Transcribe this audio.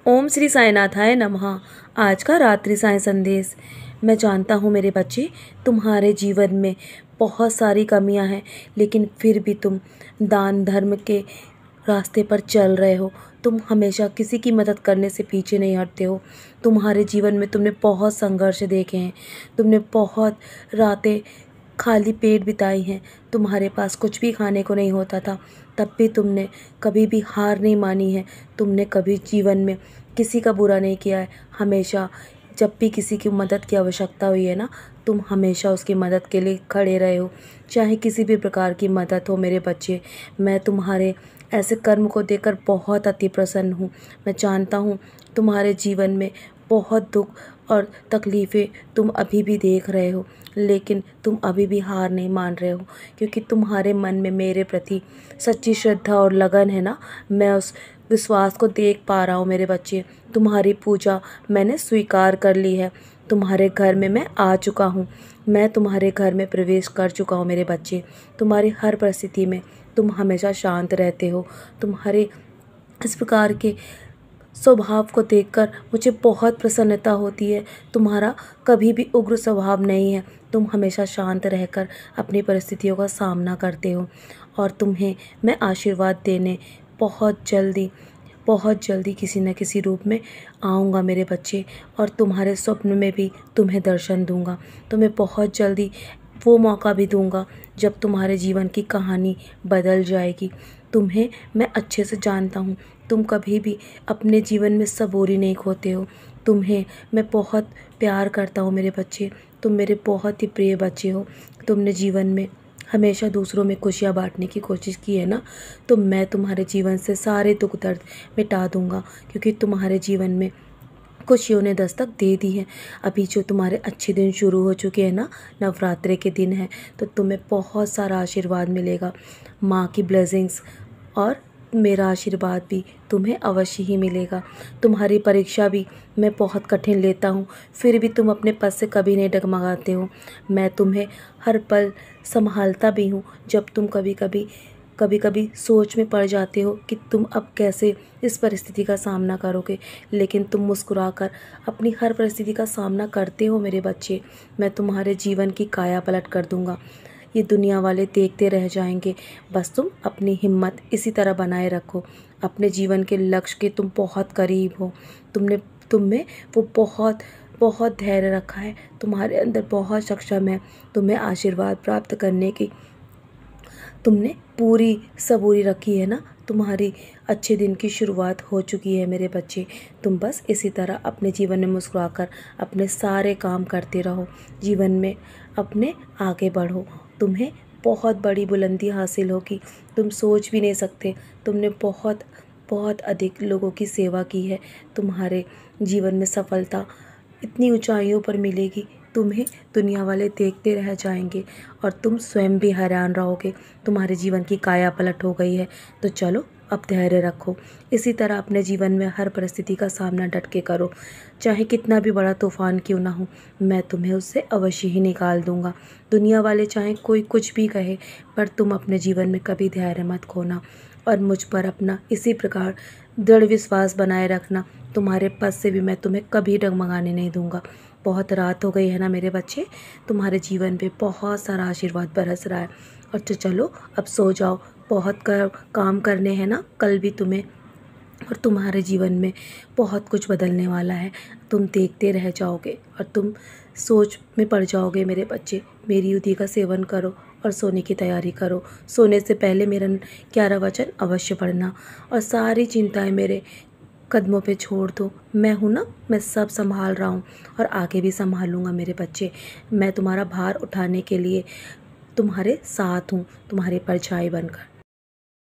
ओम श्री साईनाथाय नमः। आज का रात्रि साई संदेश। मैं जानता हूँ मेरे बच्चे, तुम्हारे जीवन में बहुत सारी कमियाँ हैं, लेकिन फिर भी तुम दान धर्म के रास्ते पर चल रहे हो। तुम हमेशा किसी की मदद करने से पीछे नहीं हटते हो। तुम्हारे जीवन में तुमने बहुत संघर्ष देखे हैं, तुमने बहुत रातें खाली पेट बिताई हैं। तुम्हारे पास कुछ भी खाने को नहीं होता था, तब भी तुमने कभी भी हार नहीं मानी है। तुमने कभी जीवन में किसी का बुरा नहीं किया है। हमेशा जब भी किसी की मदद की आवश्यकता हुई है ना, तुम हमेशा उसकी मदद के लिए खड़े रहे हो, चाहे किसी भी प्रकार की मदद हो। मेरे बच्चे, मैं तुम्हारे ऐसे कर्म को देखकर बहुत अति प्रसन्न हूँ। मैं जानता हूँ तुम्हारे जीवन में बहुत दुख और तकलीफ़ें तुम अभी भी देख रहे हो, लेकिन तुम अभी भी हार नहीं मान रहे हो, क्योंकि तुम्हारे मन में मेरे प्रति सच्ची श्रद्धा और लगन है ना। मैं उस विश्वास को देख पा रहा हूँ मेरे बच्चे। तुम्हारी पूजा मैंने स्वीकार कर ली है। तुम्हारे घर में मैं आ चुका हूँ। मैं तुम्हारे घर में प्रवेश कर चुका हूँ मेरे बच्चे। तुम्हारी हर परिस्थिति में तुम हमेशा शांत रहते हो। तुम्हारे इस प्रकार के स्वभाव को देखकर मुझे बहुत प्रसन्नता होती है। तुम्हारा कभी भी उग्र स्वभाव नहीं है। तुम हमेशा शांत रहकर अपनी परिस्थितियों का सामना करते हो, और तुम्हें मैं आशीर्वाद देने बहुत जल्दी किसी न किसी रूप में आऊँगा मेरे बच्चे, और तुम्हारे स्वप्न में भी तुम्हें दर्शन दूँगा। तुम्हें बहुत जल्दी वो मौका भी दूँगा जब तुम्हारे जीवन की कहानी बदल जाएगी। तुम्हें मैं अच्छे से जानता हूँ, तुम कभी भी अपने जीवन में सबूरी नहीं खोते हो। तुम्हें मैं बहुत प्यार करता हूँ मेरे बच्चे। तुम मेरे बहुत ही प्रिय बच्चे हो। तुमने जीवन में हमेशा दूसरों में खुशियाँ बांटने की कोशिश की है ना, तो मैं तुम्हारे जीवन से सारे दुख दर्द मिटा दूँगा, क्योंकि तुम्हारे जीवन में खुशियों ने दस्तक दे दी है। अभी जो तुम्हारे अच्छे दिन शुरू हो चुके हैं ना, नवरात्रि के दिन हैं, तो तुम्हें बहुत सारा आशीर्वाद मिलेगा। माँ की ब्लेसिंग्स और मेरा आशीर्वाद भी तुम्हें अवश्य ही मिलेगा। तुम्हारी परीक्षा भी मैं बहुत कठिन लेता हूँ, फिर भी तुम अपने पद से कभी नहीं डगमगाते हो। मैं तुम्हें हर पल संभालता भी हूँ। जब तुम कभी कभी सोच में पड़ जाते हो कि तुम अब कैसे इस परिस्थिति का सामना करोगे, लेकिन तुम मुस्कुराकर अपनी हर परिस्थिति का सामना करते हो मेरे बच्चे। मैं तुम्हारे जीवन की काया पलट कर दूंगा। ये दुनिया वाले देखते रह जाएंगे। बस तुम अपनी हिम्मत इसी तरह बनाए रखो। अपने जीवन के लक्ष्य के तुम बहुत करीब हो। तुम में वो बहुत धैर्य रखा है। तुम्हारे अंदर बहुत सक्षम है। तुम्हें आशीर्वाद प्राप्त करने की तुमने पूरी सबूरी रखी है ना। तुम्हारी अच्छे दिन की शुरुआत हो चुकी है मेरे बच्चे। तुम बस इसी तरह अपने जीवन में मुस्कुराकर अपने सारे काम करते रहो। जीवन में अपने आगे बढ़ो। तुम्हें बहुत बड़ी बुलंदी हासिल होगी। तुम सोच भी नहीं सकते। तुमने बहुत अधिक लोगों की सेवा की है। तुम्हारे जीवन में सफलता इतनी ऊंचाइयों पर मिलेगी, तुम्हें दुनिया वाले देखते रह जाएंगे, और तुम स्वयं भी हैरान रहोगे। तुम्हारे जीवन की काया पलट हो गई है। तो चलो, अब धैर्य रखो। इसी तरह अपने जीवन में हर परिस्थिति का सामना डट के करो। चाहे कितना भी बड़ा तूफान क्यों ना हो, मैं तुम्हें उससे अवश्य ही निकाल दूंगा। दुनिया वाले चाहे कोई कुछ भी कहे, पर तुम अपने जीवन में कभी धैर्य मत खोना, और मुझ पर अपना इसी प्रकार दृढ़ विश्वास बनाए रखना। तुम्हारे पद से भी मैं तुम्हें कभी डगमगाने नहीं दूंगा। बहुत रात हो गई है ना मेरे बच्चे। तुम्हारे जीवन पे बहुत सारा आशीर्वाद बरस रहा है, और तो चलो अब सो जाओ। बहुत काम करने हैं ना कल भी तुम्हें, और तुम्हारे जीवन में बहुत कुछ बदलने वाला है। तुम देखते रह जाओगे और तुम सोच में पड़ जाओगे मेरे बच्चे। मेरी युद्धि का सेवन करो और सोने की तैयारी करो। सोने से पहले मेरा 11 वचन अवश्य पढ़ना, और सारी चिंताएं मेरे कदमों पे छोड़ दो। मैं हूँ ना, मैं सब संभाल रहा हूँ, और आगे भी संभालूंगा मेरे बच्चे। मैं तुम्हारा भार उठाने के लिए तुम्हारे साथ हूँ, तुम्हारी परछाई बनकर।